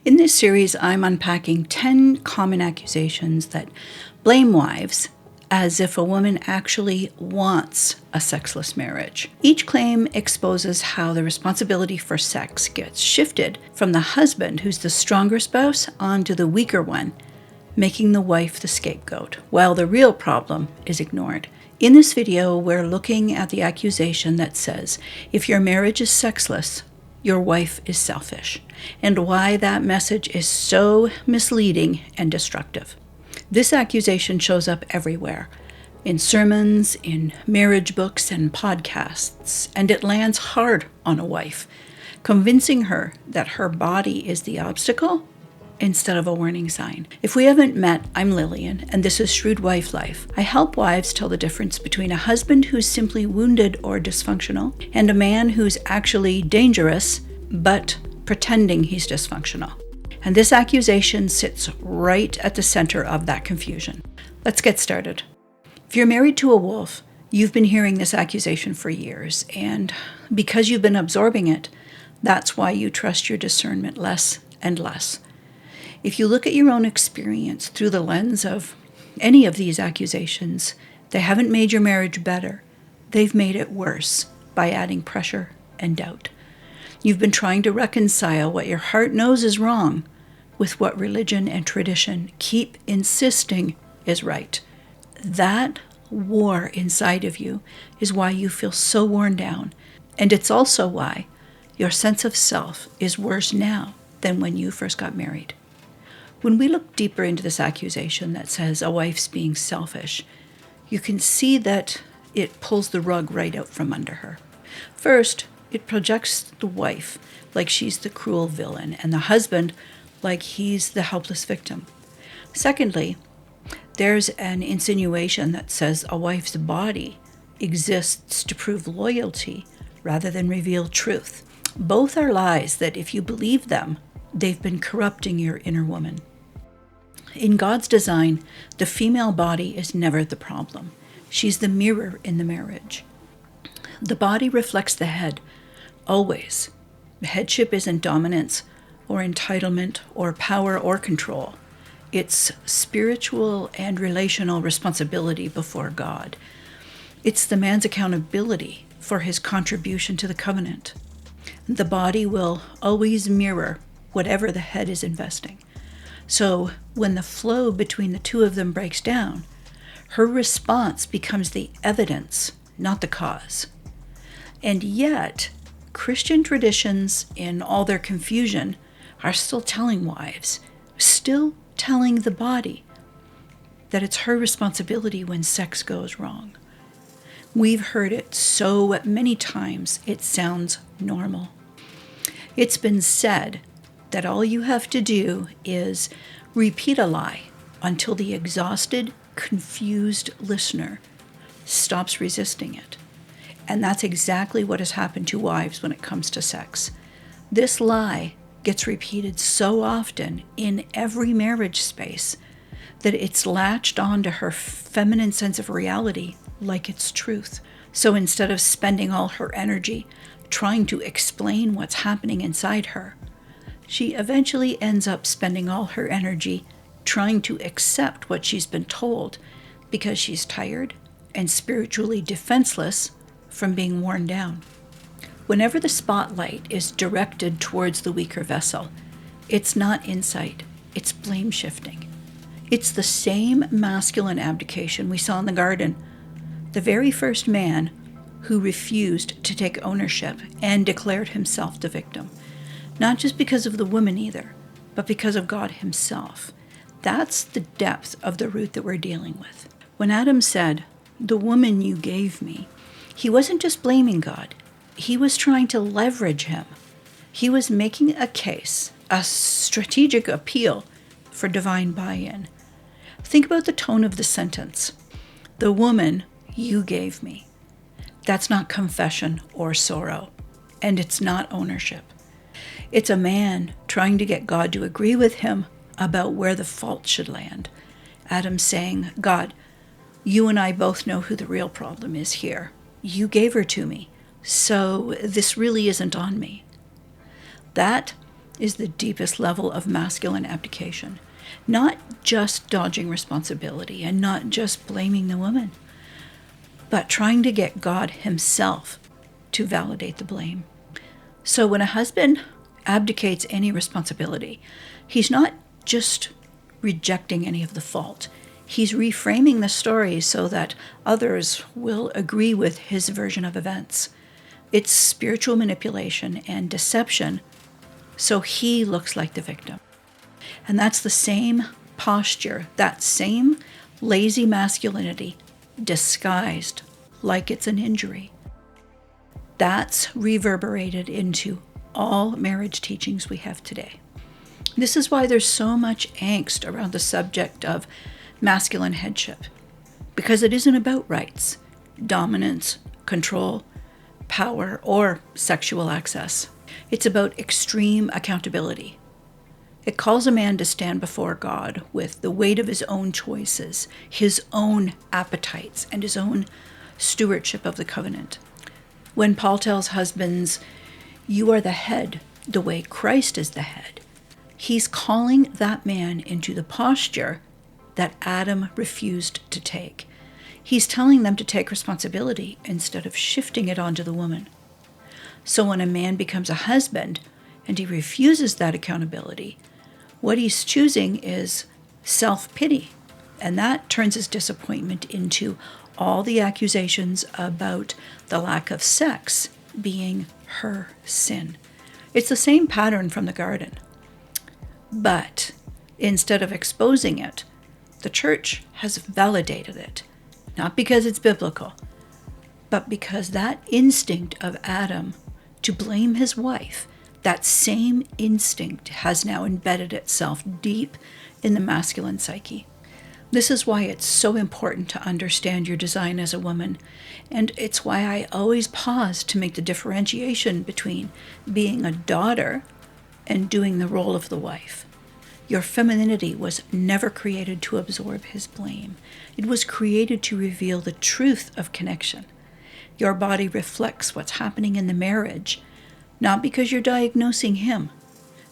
In this series, I'm unpacking 10 common accusations that blame wives as if a woman actually wants a sexless marriage. Each claim exposes how the responsibility for sex gets shifted from the husband, who's the stronger spouse, onto the weaker one, making the wife the scapegoat, while the real problem is ignored. In this video, we're looking at the accusation that says, if your marriage is sexless, your wife is selfish, and why that message is so misleading and destructive. This accusation shows up everywhere, in sermons, in marriage books, and podcasts, and it lands hard on a wife, convincing her that her body is the obstacle instead of a warning sign. If we haven't met, I'm Lillian, and this is Shrewd Wife Life. I help wives tell the difference between a husband who's simply wounded or dysfunctional and a man who's actually dangerous but pretending he's dysfunctional. And this accusation sits right at the center of that confusion. Let's get started. If you're married to a wolf, you've been hearing this accusation for years, and because you've been absorbing it, that's why you trust your discernment less and less. If you look at your own experience through the lens of any of these accusations, they haven't made your marriage better. They've made it worse by adding pressure and doubt. You've been trying to reconcile what your heart knows is wrong with what religion and tradition keep insisting is right. That war inside of you is why you feel so worn down, and it's also why your sense of self is worse now than when you first got married. When we look deeper into this accusation that says a wife's being selfish, you can see that it pulls the rug right out from under her. First, it projects the wife like she's the cruel villain and the husband like he's the helpless victim. Secondly, there's an insinuation that says a wife's body exists to prove loyalty rather than reveal truth. Both are lies that if you believe them, they've been corrupting your inner woman. In God's design, the female body is never the problem. She's the mirror in the marriage. The body reflects the head, always. Headship isn't dominance or entitlement or power or control. It's spiritual and relational responsibility before God. It's the man's accountability for his contribution to the covenant. The body will always mirror whatever the head is investing. So when the flow between the two of them breaks down, her response becomes the evidence, not the cause. And yet, Christian traditions, in all their confusion, are still telling wives, still telling the body, that it's her responsibility when sex goes wrong. We've heard it so many times, it sounds normal. It's been said that all you have to do is repeat a lie until the exhausted, confused listener stops resisting it. And that's exactly what has happened to wives when it comes to sex. This lie gets repeated so often in every marriage space that it's latched onto her feminine sense of reality like it's truth. So instead of spending all her energy trying to explain what's happening inside her, she eventually ends up spending all her energy trying to accept what she's been told because she's tired and spiritually defenseless from being worn down. Whenever the spotlight is directed towards the weaker vessel, it's not insight, it's blame shifting. It's the same masculine abdication we saw in the garden. The very first man who refused to take ownership and declared himself the victim. Not just because of the woman either, but because of God himself. That's the depth of the root that we're dealing with. When Adam said, "The woman you gave me," he wasn't just blaming God. He was trying to leverage him. He was making a case, a strategic appeal for divine buy-in. Think about the tone of the sentence. "The woman you gave me." That's not confession or sorrow, and it's not ownership. It's a man trying to get God to agree with him about where the fault should land. Adam saying, "God, you and I both know who the real problem is here. You gave her to me, so this really isn't on me." That is the deepest level of masculine abdication. Not just dodging responsibility and not just blaming the woman, but trying to get God himself to validate the blame. So when a husband abdicates any responsibility, he's not just rejecting any of the fault. He's reframing the story so that others will agree with his version of events. It's spiritual manipulation and deception, so he looks like the victim. And that's the same posture, that same lazy masculinity disguised like it's an injury. That's reverberated into all marriage teachings we have today. This is why there's so much angst around the subject of masculine headship, because it isn't about rights, dominance, control, power, or sexual access. It's about extreme accountability. It calls a man to stand before God with the weight of his own choices, his own appetites, and his own stewardship of the covenant. When Paul tells husbands, "You are the head, the way Christ is the head," he's calling that man into the posture that Adam refused to take. He's telling them to take responsibility instead of shifting it onto the woman. So when a man becomes a husband and he refuses that accountability, what he's choosing is self-pity. And that turns his disappointment into all the accusations about the lack of sex being her sin. It's the same pattern from the garden. But instead of exposing it, the church has validated it. Not because it's biblical, but because that instinct of Adam to blame his wife, that same instinct has now embedded itself deep in the masculine psyche. This is why it's so important to understand your design as a woman, and it's why I always pause to make the differentiation between being a daughter and doing the role of the wife. Your femininity was never created to absorb his blame. It was created to reveal the truth of connection. Your body reflects what's happening in the marriage, not because you're diagnosing him,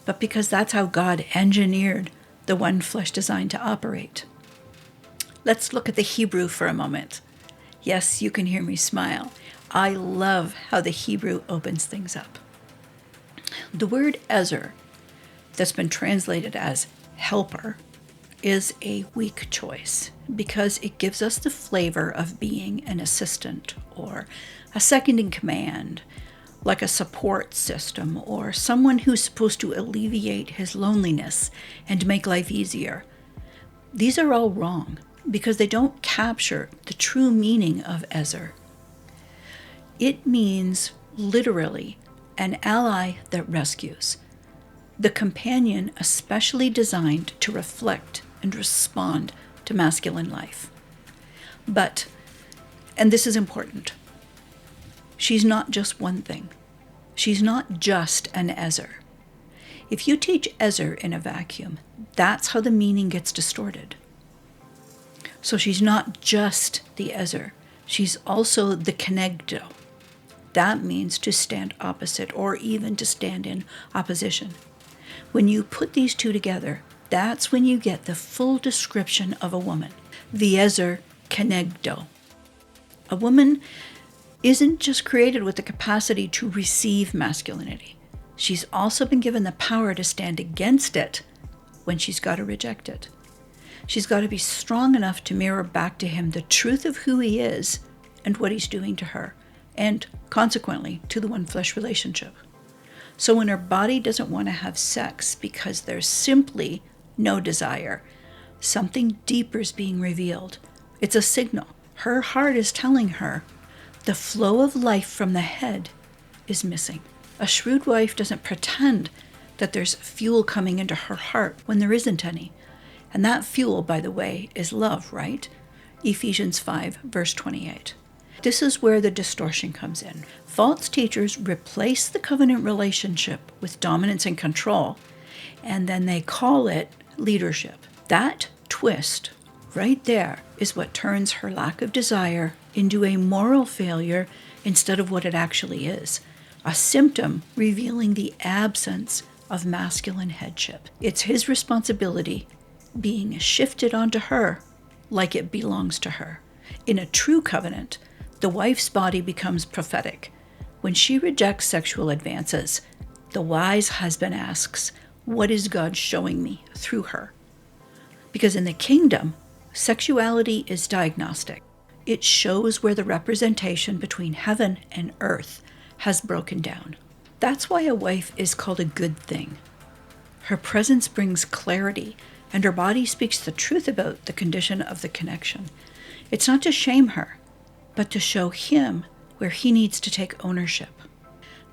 but because that's how God engineered the one flesh design to operate. Let's look at the Hebrew for a moment. Yes, you can hear me smile. I love how the Hebrew opens things up. The word ezer, that's been translated as helper, is a weak choice because it gives us the flavor of being an assistant or a second in command, like a support system or someone who's supposed to alleviate his loneliness and make life easier. These are all wrong because they don't capture the true meaning of ezer. It means literally an ally that rescues, the companion especially designed to reflect and respond to masculine life. But, and this is important, she's not just one thing. She's not just an ezer. If you teach ezer in a vacuum, that's how the meaning gets distorted. So she's not just the ezer, she's also the kenegdo. That means to stand opposite or even to stand in opposition. When you put these two together, that's when you get the full description of a woman, the ezer kenegdo. A woman isn't just created with the capacity to receive masculinity. She's also been given the power to stand against it when she's got to reject it. She's got to be strong enough to mirror back to him the truth of who he is and what he's doing to her, and consequently to the one flesh relationship. So when her body doesn't want to have sex because there's simply no desire, something deeper is being revealed. It's a signal. Her heart is telling her the flow of life from the head is missing. A shrewd wife doesn't pretend that there's fuel coming into her heart when there isn't any. And that fuel, by the way, is love, right? Ephesians 5, verse 28. This is where the distortion comes in. False teachers replace the covenant relationship with dominance and control, and then they call it leadership. That twist right there is what turns her lack of desire into a moral failure instead of what it actually is, a symptom revealing the absence of masculine headship. It's his responsibility being shifted onto her like it belongs to her. In a true covenant, the wife's body becomes prophetic. When she rejects sexual advances, the wise husband asks, "What is God showing me through her?" Because in the kingdom, sexuality is diagnostic. It shows where the representation between heaven and earth has broken down. That's why a wife is called a good thing. Her presence brings clarity, and her body speaks the truth about the condition of the connection. It's not to shame her, but to show him where he needs to take ownership.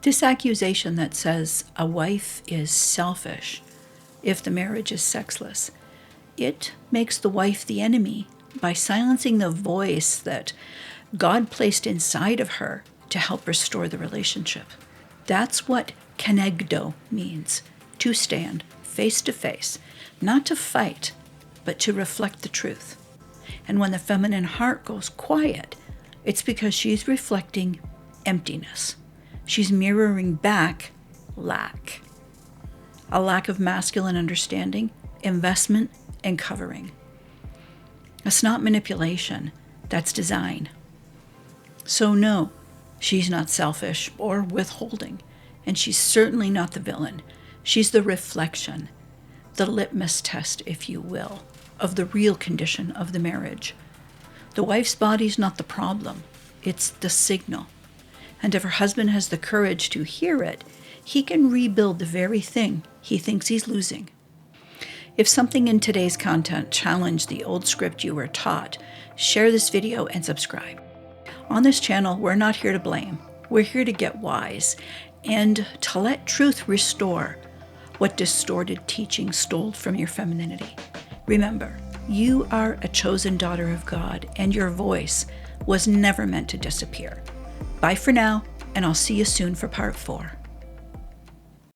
This accusation that says a wife is selfish if the marriage is sexless, it makes the wife the enemy by silencing the voice that God placed inside of her to help restore the relationship. That's what kenegdo means, to stand face to face, not to fight, but to reflect the truth. And when the feminine heart goes quiet, it's because she's reflecting emptiness. She's mirroring back lack. A lack of masculine understanding, investment, and covering. It's not manipulation, that's design. So no, she's not selfish or withholding, and she's certainly not the villain. She's the reflection, the litmus test, if you will, of the real condition of the marriage. The wife's body's not the problem, it's the signal. And if her husband has the courage to hear it, he can rebuild the very thing he thinks he's losing. If something in today's content challenged the old script you were taught, share this video and subscribe. On this channel, we're not here to blame. We're here to get wise and to let truth restore what distorted teaching stole from your femininity. Remember, you are a chosen daughter of God, and your voice was never meant to disappear. Bye for now, and I'll see you soon for part 4.